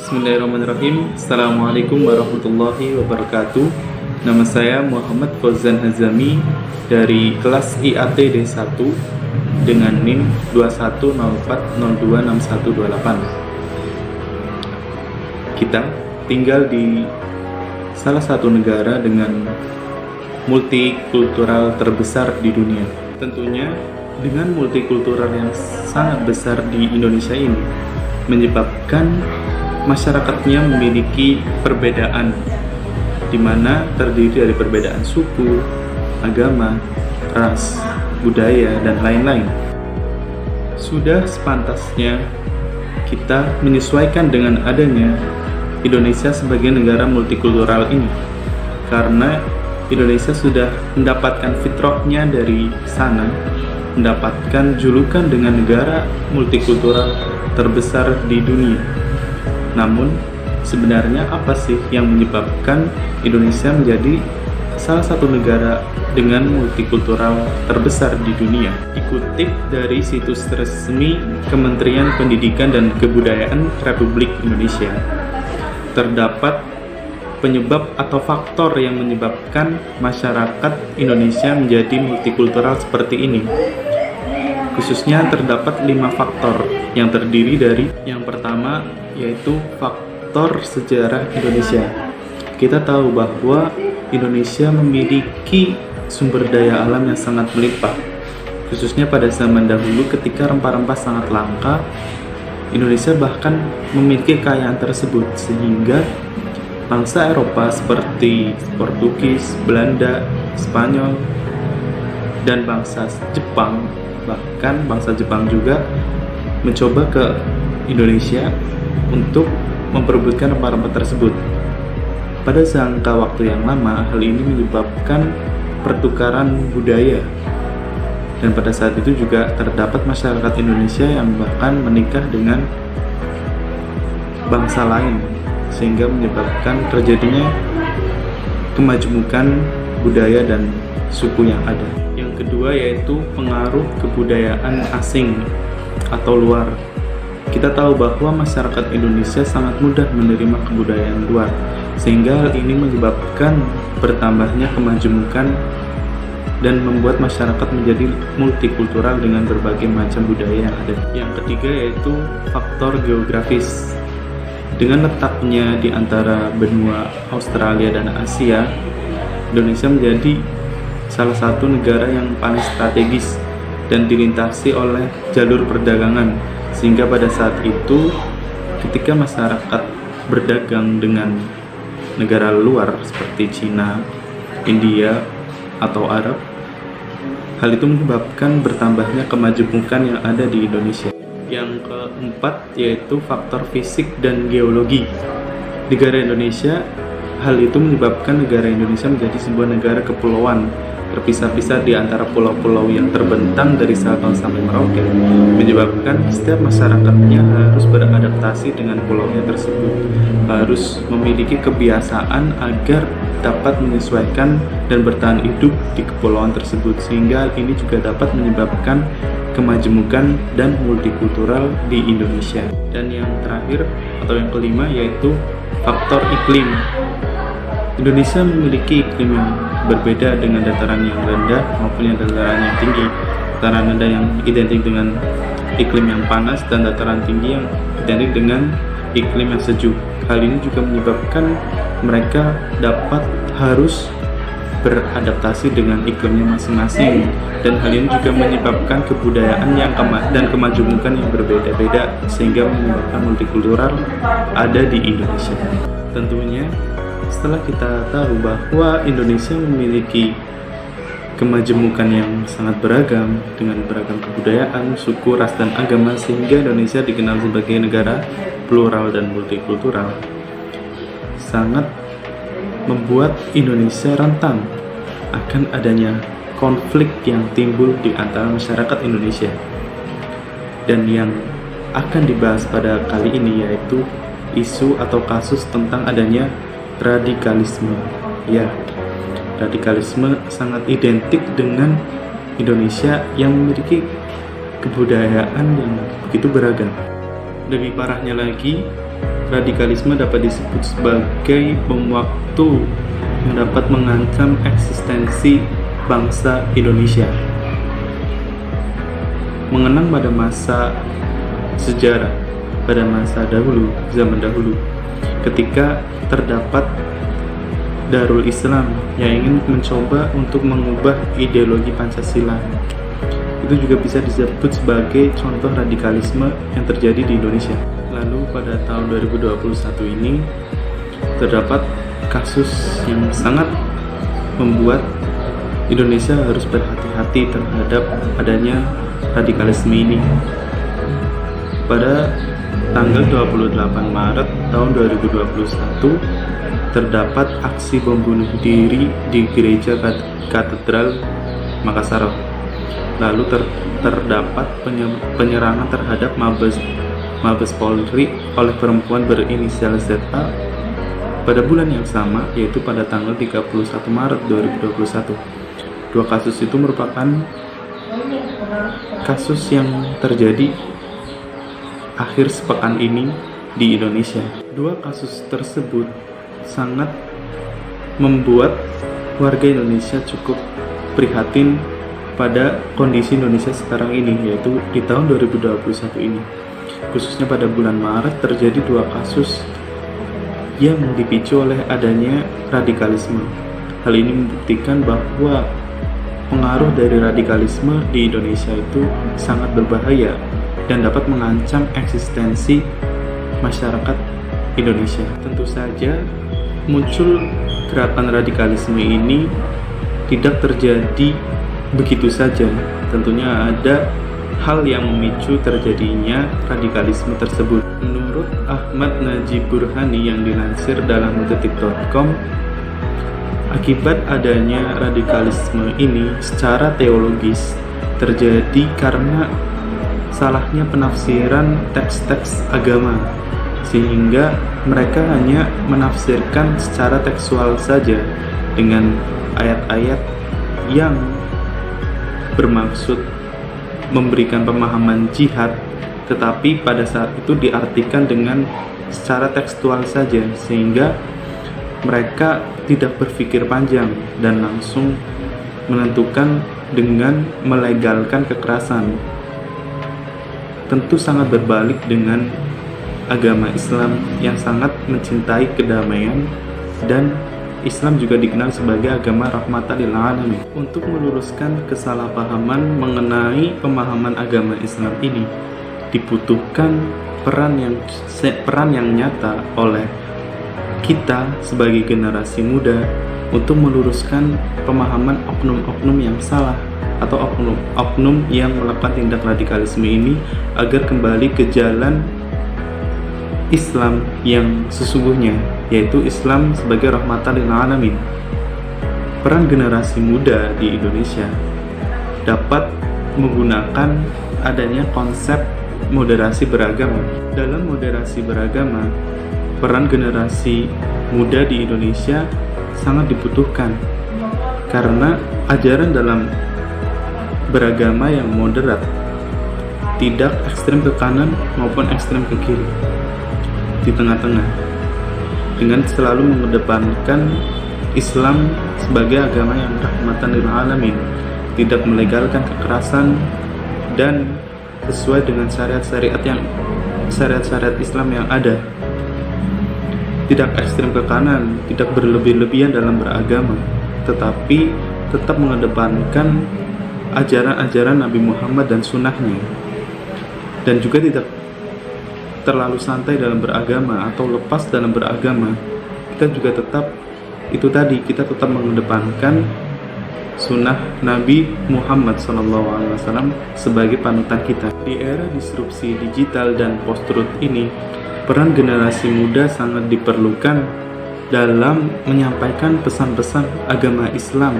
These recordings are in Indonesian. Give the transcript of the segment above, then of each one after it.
Bismillahirrahmanirrahim. Assalamualaikum warahmatullahi wabarakatuh. Nama saya Muhammad Fauzan Hazami dari kelas IAT D1 dengan NIM 2104026128. Kita tinggal di salah satu negara dengan multikultural terbesar di dunia. Tentunya dengan multikultural yang sangat besar di Indonesia ini menyebabkan masyarakatnya memiliki perbedaan, di mana terdiri dari perbedaan suku, agama, ras, budaya, dan lain-lain. Sudah sepantasnya kita menyesuaikan dengan adanya Indonesia sebagai negara multikultural ini, karena Indonesia sudah mendapatkan fitrahnya dari sana, mendapatkan julukan dengan negara multikultural terbesar di dunia. Namun, sebenarnya apa sih yang menyebabkan Indonesia menjadi salah satu negara dengan multikultural terbesar di dunia? Dikutip dari situs resmi Kementerian Pendidikan dan Kebudayaan Republik Indonesia, terdapat penyebab atau faktor yang menyebabkan masyarakat Indonesia menjadi multikultural seperti ini. Khususnya terdapat 5 faktor yang terdiri dari yang pertama yaitu faktor sejarah Indonesia. Kita tahu bahwa Indonesia memiliki sumber daya alam yang sangat melimpah. Khususnya pada zaman dahulu ketika rempah-rempah sangat langka, Indonesia bahkan memiliki kekayaan tersebut sehingga bangsa Eropa seperti Portugis, Belanda, Spanyol, dan bangsa Jepang, bahkan bangsa Jepang juga mencoba ke Indonesia untuk memperebutkan rempah-rempah tersebut. Pada jangka waktu yang lama, hal ini menyebabkan pertukaran budaya, dan pada saat itu juga terdapat masyarakat Indonesia yang bahkan menikah dengan bangsa lain, sehingga menyebabkan terjadinya kemajemukan budaya dan suku yang ada. Yang kedua yaitu pengaruh kebudayaan asing atau luar. Kita tahu bahwa masyarakat Indonesia sangat mudah menerima kebudayaan luar, sehingga hal ini menyebabkan bertambahnya kemajemukan dan membuat masyarakat menjadi multikultural dengan berbagai macam budaya yang ada. Yang ketiga yaitu faktor geografis. Dengan letaknya di antara benua Australia dan Asia, Indonesia menjadi salah satu negara yang paling strategis dan dilintasi oleh jalur perdagangan, sehingga pada saat itu ketika masyarakat berdagang dengan negara luar seperti Cina, India, atau Arab, hal itu menyebabkan bertambahnya kemajemukan yang ada di Indonesia. Yang keempat yaitu faktor fisik dan geologi. Negara Indonesia, hal itu menyebabkan negara Indonesia menjadi sebuah negara kepulauan, terpisah-pisah di antara pulau-pulau yang terbentang dari Sabang sampai Merauke, menyebabkan setiap masyarakatnya harus beradaptasi dengan pulaunya tersebut, harus memiliki kebiasaan agar dapat menyesuaikan dan bertahan hidup di kepulauan tersebut, sehingga ini juga dapat menyebabkan kemajemukan dan multikultural di Indonesia. Dan yang terakhir atau yang kelima yaitu faktor iklim. Indonesia memiliki iklim yang berbeda dengan dataran yang rendah maupun yang dataran yang tinggi. Dataran rendah yang identik dengan iklim yang panas dan dataran tinggi yang identik dengan iklim yang sejuk. Hal ini juga menyebabkan mereka dapat harus beradaptasi dengan iklimnya masing-masing, dan hal ini juga menyebabkan kebudayaan yang dan kemajemukan yang berbeda-beda, sehingga menyebabkan multikultural ada di Indonesia. Tentunya setelah kita tahu bahwa Indonesia memiliki kemajemukan yang sangat beragam dengan beragam kebudayaan, suku, ras, dan agama, sehingga Indonesia dikenal sebagai negara plural dan multikultural, sangat membuat Indonesia rentan akan adanya konflik yang timbul di antara masyarakat Indonesia. Dan yang akan dibahas pada kali ini yaitu isu atau kasus tentang adanya radikalisme. Ya, radikalisme sangat identik dengan Indonesia yang memiliki kebudayaan yang begitu beragam. Lebih parahnya lagi, radikalisme dapat disebut sebagai bom waktu yang dapat mengancam eksistensi bangsa Indonesia. Mengenang pada masa sejarah, pada masa dahulu, zaman dahulu, ketika terdapat Darul Islam yang ingin mencoba untuk mengubah ideologi Pancasila, itu juga bisa disebut sebagai contoh radikalisme yang terjadi di Indonesia. Lalu pada tahun 2021 ini terdapat kasus yang sangat membuat Indonesia harus berhati-hati terhadap adanya radikalisme ini. Pada tanggal 28 Maret tahun 2021 terdapat aksi bom bunuh diri di gereja Katedral Makassar. Lalu terdapat penyerangan terhadap Mabes Polri oleh perempuan berinisial ZA pada bulan yang sama, yaitu pada tanggal 31 Maret 2021. Dua kasus itu merupakan kasus yang terjadi akhir sepekan ini di Indonesia. Dua kasus tersebut sangat membuat warga Indonesia cukup prihatin pada kondisi Indonesia sekarang ini, yaitu di tahun 2021 ini. Khususnya pada bulan Maret terjadi dua kasus yang dipicu oleh adanya radikalisme. Hal ini membuktikan bahwa pengaruh dari radikalisme di Indonesia itu sangat berbahaya dan dapat mengancam eksistensi masyarakat Indonesia. Tentu saja muncul gerakan radikalisme ini tidak terjadi begitu saja. Tentunya ada hal yang memicu terjadinya radikalisme tersebut. Menurut Ahmad Najib Burhani yang dilansir dalam detik.com, akibat adanya radikalisme ini secara teologis terjadi karena salahnya penafsiran teks-teks agama, sehingga mereka hanya menafsirkan secara tekstual saja dengan ayat-ayat yang bermaksud memberikan pemahaman jihad, tetapi pada saat itu diartikan dengan secara tekstual saja, sehingga mereka tidak berpikir panjang dan langsung menentukan dengan melegalkan kekerasan. Tentu sangat berbalik dengan agama Islam yang sangat mencintai kedamaian, dan Islam juga dikenal sebagai agama rahmatan lil alamin. Untuk meluruskan kesalahpahaman mengenai pemahaman agama Islam ini dibutuhkan peran yang nyata oleh kita sebagai generasi muda untuk meluruskan pemahaman oknum-oknum yang salah atau oknum yang melakukan tindak radikalisme ini agar kembali ke jalan Islam yang sesungguhnya, yaitu Islam sebagai rahmatan lil alamin. Peran generasi muda di Indonesia dapat menggunakan adanya konsep moderasi beragama. Dalam moderasi beragama, peran generasi muda di Indonesia sangat dibutuhkan karena ajaran dalam beragama yang moderat, tidak ekstrem ke kanan maupun ekstrem ke kiri, di tengah-tengah, dengan selalu mengedepankan Islam sebagai agama yang rahmatan lil alamin, tidak melegalkan kekerasan dan sesuai dengan syariat-syariat Islam yang ada. Tidak ekstrem ke kanan, tidak berlebih-lebihan dalam beragama, tetapi tetap mengedepankan ajaran-ajaran Nabi Muhammad dan sunnahnya, dan juga tidak terlalu santai dalam beragama atau lepas dalam beragama. Kita juga kita tetap mengedepankan sunnah Nabi Muhammad SAW sebagai panutan kita. Di era disrupsi digital dan post-truth ini, peran generasi muda sangat diperlukan dalam menyampaikan pesan-pesan agama Islam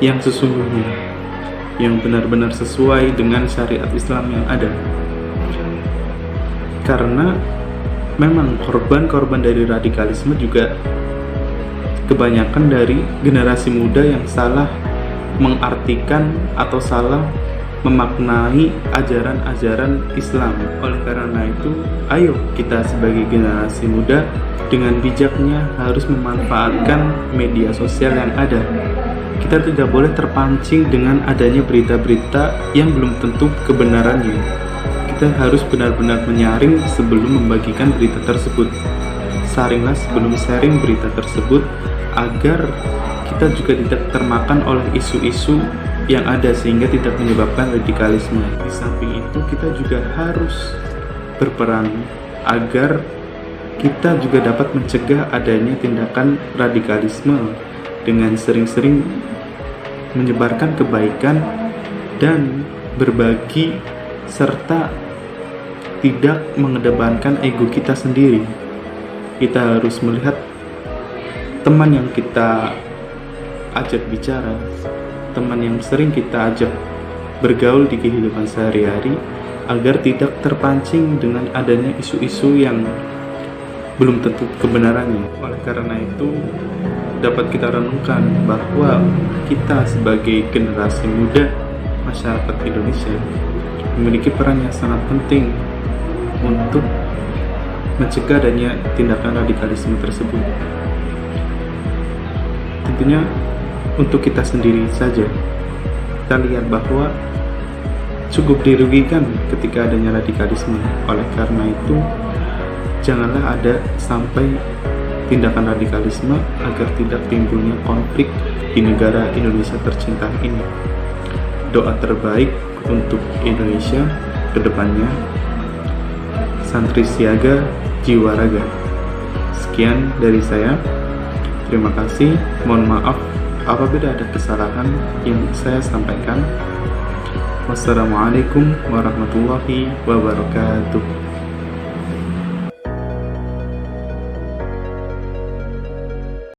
yang sesungguhnya, yang benar-benar sesuai dengan syariat Islam yang ada. Karena memang korban-korban dari radikalisme juga kebanyakan dari generasi muda yang salah mengartikan atau salah memaknai ajaran-ajaran Islam. Oleh karena itu, ayo kita sebagai generasi muda dengan bijaknya harus memanfaatkan media sosial yang ada. Kita tidak boleh terpancing dengan adanya berita-berita yang belum tentu kebenarannya. Kita harus benar-benar menyaring sebelum membagikan berita tersebut. Saringlah sebelum sharing berita tersebut agar kita juga tidak termakan oleh isu-isu yang ada sehingga tidak menyebabkan radikalisme. Di samping itu kita juga harus berperan agar kita juga dapat mencegah adanya tindakan radikalisme dengan sering-sering menyebarkan kebaikan dan berbagi serta tidak mengedepankan ego kita sendiri. Kita harus melihat teman yang kita ajak bicara, teman yang sering kita ajak bergaul di kehidupan sehari-hari, agar tidak terpancing dengan adanya isu-isu yang belum tentu kebenarannya. Oleh karena itu, dapat kita renungkan bahwa kita sebagai generasi muda masyarakat Indonesia memiliki peran yang sangat penting untuk mencegah adanya tindakan radikalisme tersebut. Tentunya untuk kita sendiri saja, kita lihat bahwa cukup dirugikan ketika adanya radikalisme. Oleh karena itu, janganlah ada sampai tindakan radikalisme agar tidak timbulnya konflik di negara Indonesia tercinta ini. Doa terbaik untuk Indonesia ke depannya, santri siaga, jiwa raga. Sekian dari saya. Terima kasih. Mohon maaf apabila ada kesalahan yang saya sampaikan. Wassalamualaikum warahmatullahi wabarakatuh.